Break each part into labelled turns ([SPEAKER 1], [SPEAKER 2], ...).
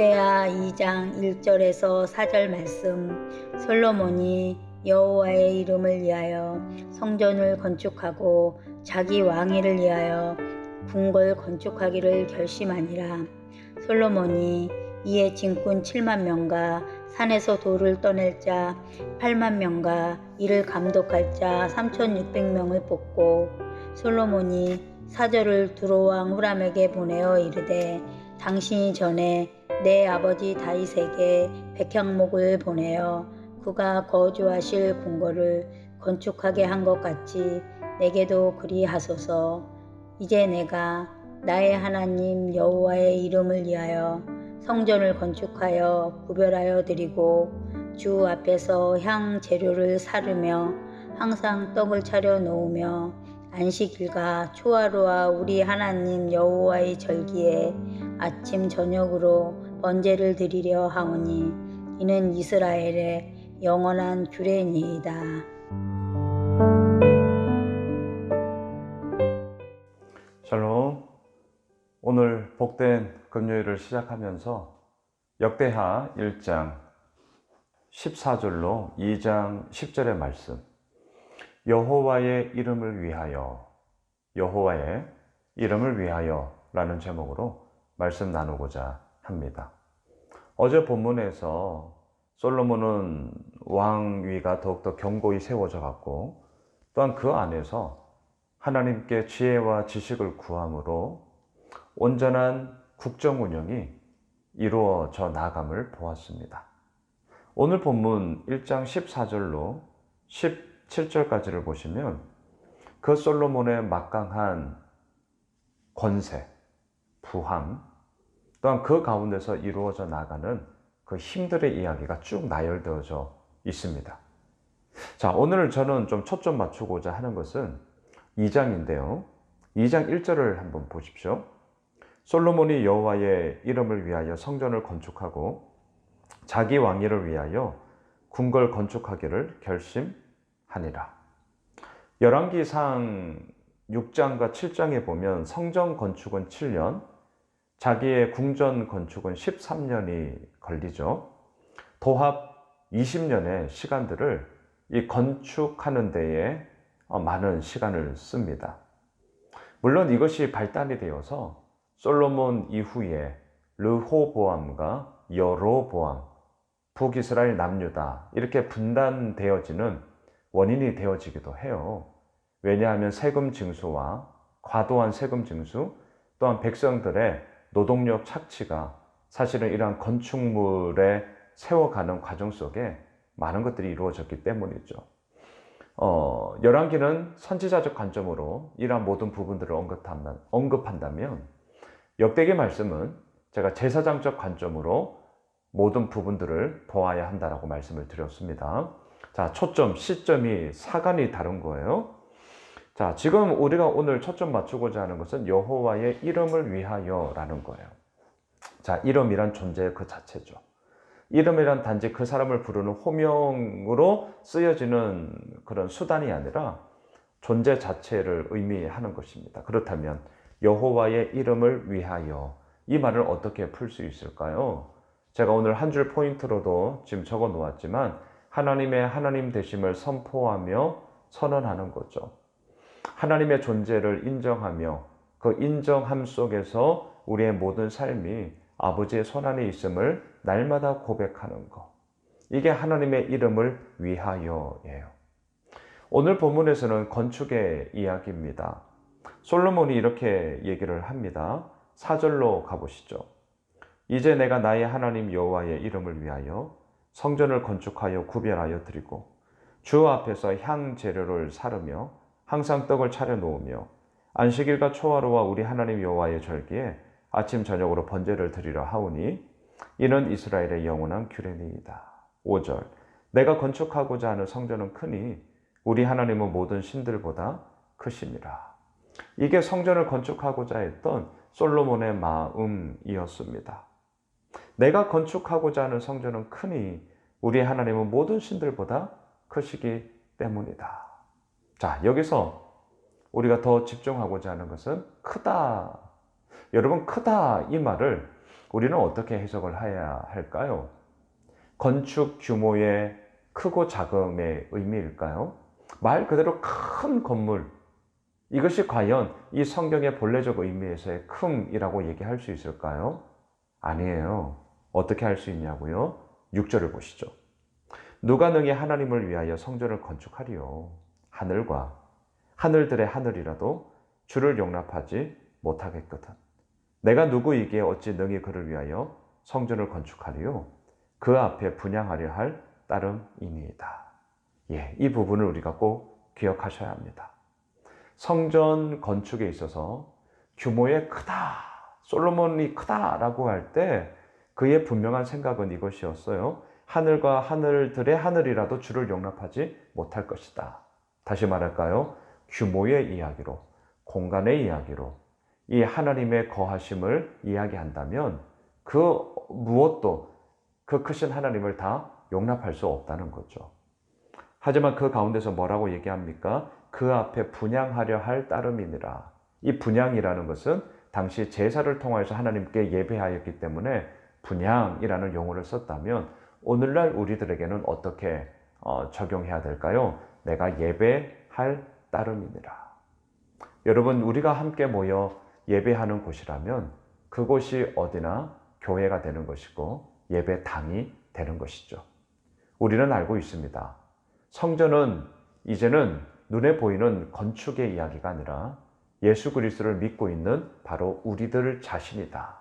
[SPEAKER 1] 역대하 2장 1절에서 4절 말씀. 솔로몬이 여호와의 이름을 위하여 성전을 건축하고 자기 왕위를 위하여 궁궐 건축하기를 결심하니라. 솔로몬이 이에 진군 7만 명과 산에서 돌을 떠낼 자 8만 명과 이를 감독할 자 3,600명을 뽑고 솔로몬이 사절을 두로왕 후람에게 보내어 이르되 당신이 전에 내 아버지 다윗에게 백향목을 보내어 그가 거주하실 궁궐을 건축하게 한 것 같이 내게도 그리하소서. 이제 내가 나의 하나님 여호와의 이름을 위하여 성전을 건축하여 구별하여 드리고 주 앞에서 향 재료를 사르며 항상 떡을 차려 놓으며 안식일과 초하루와 우리 하나님 여호와의 절기에 아침 저녁으로 번제를 드리려 하오니 이는 이스라엘의 영원한 규례니이다.
[SPEAKER 2] 샬롬. 오늘 복된 금요일을 시작하면서 역대하 1장 14절로 2장 10절의 말씀, 여호와의 이름을 위하여, 여호와의 이름을 위하여 라는 제목으로 말씀 나누고자 합니다. 어제 본문에서 솔로몬은 왕위가 더욱더 견고히 세워져 갔고, 또한 그 안에서 하나님께 지혜와 지식을 구함으로 온전한 국정 운영이 이루어져 나감을 보았습니다. 오늘 본문 1장 14절로 17절까지를 보시면 그 솔로몬의 막강한 권세, 부함, 또한 그 가운데서 이루어져 나가는 그 힘들의 이야기가 쭉 나열되어져 있습니다. 자, 오늘 저는 좀 초점 맞추고자 하는 것은 2장인데요. 2장 1절을 한번 보십시오. 솔로몬이 여호와의 이름을 위하여 성전을 건축하고 자기 왕위를 위하여 궁궐 건축하기를 결심하니라. 열왕기상 6장과 7장에 보면 성전 건축은 7년, 자기의 궁전 건축은 13년이 걸리죠. 도합 20년의 시간들을 이 건축하는 데에 많은 시간을 씁니다. 물론 이것이 발단이 되어서 솔로몬 이후에 르호보암과 여로보암, 북이스라엘 남유다 이렇게 분단되어지는 원인이 되어지기도 해요. 왜냐하면 세금 징수와 과도한 세금 징수, 또한 백성들의 노동력 착취가 사실은 이러한 건축물에 세워가는 과정 속에 많은 것들이 이루어졌기 때문이죠. 열왕기는 선지자적 관점으로 이러한 모든 부분들을 언급한다면 역대기 말씀은 제가 제사장적 관점으로 모든 부분들을 보아야 한다라고 말씀을 드렸습니다. 자, 초점, 시점이 사간이 다른 거예요. 자, 지금 우리가 오늘 초점 맞추고자 하는 것은 여호와의 이름을 위하여 라는 거예요. 자, 이름이란 존재 그 자체죠. 이름이란 단지 그 사람을 부르는 호명으로 쓰여지는 그런 수단이 아니라 존재 자체를 의미하는 것입니다. 그렇다면 여호와의 이름을 위하여, 이 말을 어떻게 풀 수 있을까요? 제가 오늘 한 줄 포인트로도 지금 적어 놓았지만 하나님의 하나님 되심을 선포하며 선언하는 거죠. 하나님의 존재를 인정하며 그 인정함 속에서 우리의 모든 삶이 아버지의 손안에 있음을 날마다 고백하는 것. 이게 하나님의 이름을 위하여예요. 오늘 본문에서는 건축의 이야기입니다. 솔로몬이 이렇게 얘기를 합니다. 4절로 가보시죠. 이제 내가 나의 하나님 여호와의 이름을 위하여 성전을 건축하여 구별하여 드리고 주 앞에서 향 재료를 사르며 항상 떡을 차려 놓으며 안식일과 초하루와 우리 하나님 여호와의 절기에 아침 저녁으로 번제를 드리려 하오니 이는 이스라엘의 영원한 규례니이다. 5절. 내가 건축하고자 하는 성전은 크니 우리 하나님은 모든 신들보다 크심이라. 이게 성전을 건축하고자 했던 솔로몬의 마음이었습니다. 내가 건축하고자 하는 성전은 크니 우리 하나님은 모든 신들보다 크시기 때문이다. 자, 여기서 우리가 더 집중하고자 하는 것은 크다. 여러분, 크다 이 말을 우리는 어떻게 해석을 해야 할까요? 건축 규모의 크고 작음의 의미일까요? 말 그대로 큰 건물, 이것이 과연 이 성경의 본래적 의미에서의 큼이라고 얘기할 수 있을까요? 아니에요. 어떻게 할 수 있냐고요? 6절을 보시죠. 누가 능히 하나님을 위하여 성전을 건축하리요? 하늘과 하늘들의 하늘이라도 주를 용납하지 못하겠거든. 내가 누구이기에 어찌 능히 그를 위하여 성전을 건축하리요? 그 앞에 분향하려 할 따름이니이다. 예, 이 부분을 우리가 꼭 기억하셔야 합니다. 성전 건축에 있어서 규모의 크다, 솔로몬이 크다라고 할 때 그의 분명한 생각은 이것이었어요. 하늘과 하늘들의 하늘이라도 주를 용납하지 못할 것이다. 다시 말할까요? 규모의 이야기로, 공간의 이야기로 이 하나님의 거하심을 이야기한다면 그 무엇도 그 크신 하나님을 다 용납할 수 없다는 거죠. 하지만 그 가운데서 뭐라고 얘기합니까? 그 앞에 분향하려 할 따름이니라. 이 분향이라는 것은 당시 제사를 통해서 하나님께 예배하였기 때문에 분향이라는 용어를 썼다면 오늘날 우리들에게는 어떻게 적용해야 될까요? 내가 예배할 따름이니라. 여러분, 우리가 함께 모여 예배하는 곳이라면 그곳이 어디나 교회가 되는 것이고 예배당이 되는 것이죠. 우리는 알고 있습니다. 성전은 이제는 눈에 보이는 건축의 이야기가 아니라 예수 그리스도를 믿고 있는 바로 우리들 자신이다.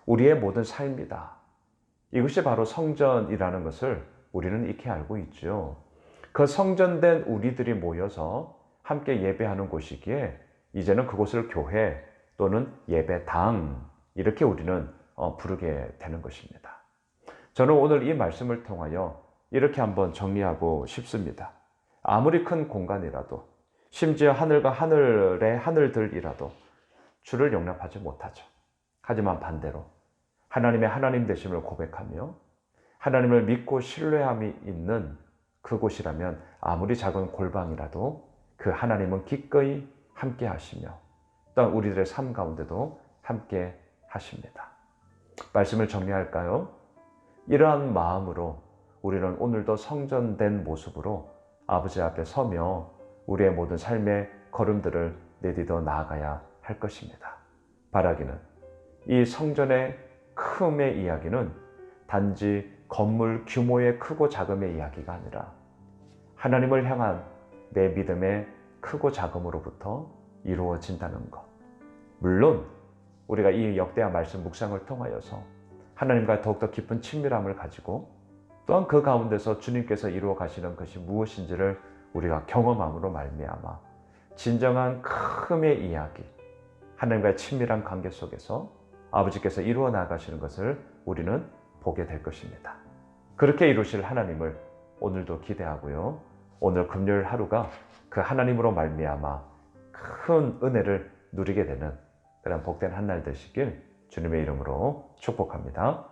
[SPEAKER 2] 우리의 모든 삶이다. 이것이 바로 성전이라는 것을 우리는 익히 알고 있죠. 그 성전된 우리들이 모여서 함께 예배하는 곳이기에 이제는 그곳을 교회 또는 예배당 이렇게 우리는 부르게 되는 것입니다. 저는 오늘 이 말씀을 통하여 이렇게 한번 정리하고 싶습니다. 아무리 큰 공간이라도 심지어 하늘과 하늘의 하늘들이라도 주를 용납하지 못하죠. 하지만 반대로 하나님의 하나님 되심을 고백하며 하나님을 믿고 신뢰함이 있는 그곳이라면 아무리 작은 골방이라도 그 하나님은 기꺼이 함께 하시며 또한 우리들의 삶 가운데도 함께 하십니다. 말씀을 정리할까요? 이러한 마음으로 우리는 오늘도 성전된 모습으로 아버지 앞에 서며 우리의 모든 삶의 걸음들을 내디뎌 나아가야 할 것입니다. 바라기는 이 성전의 큼의 이야기는 단지 건물 규모의 크고 작음의 이야기가 아니라 하나님을 향한 내 믿음의 크고 작음으로부터 이루어진다는 것. 물론 우리가 이 역대한 말씀 묵상을 통하여서 하나님과 더욱더 깊은 친밀함을 가지고 또한 그 가운데서 주님께서 이루어 가시는 것이 무엇인지를 우리가 경험함으로 말미암아 진정한 큼의 이야기, 하나님과의 친밀한 관계 속에서 아버지께서 이루어 나가시는 것을 우리는 보게 될 것입니다. 그렇게 이루실 하나님을 오늘도 기대하고요. 오늘 금요일 하루가 그 하나님으로 말미암아 큰 은혜를 누리게 되는 그런 복된 한 날 되시길 주님의 이름으로 축복합니다.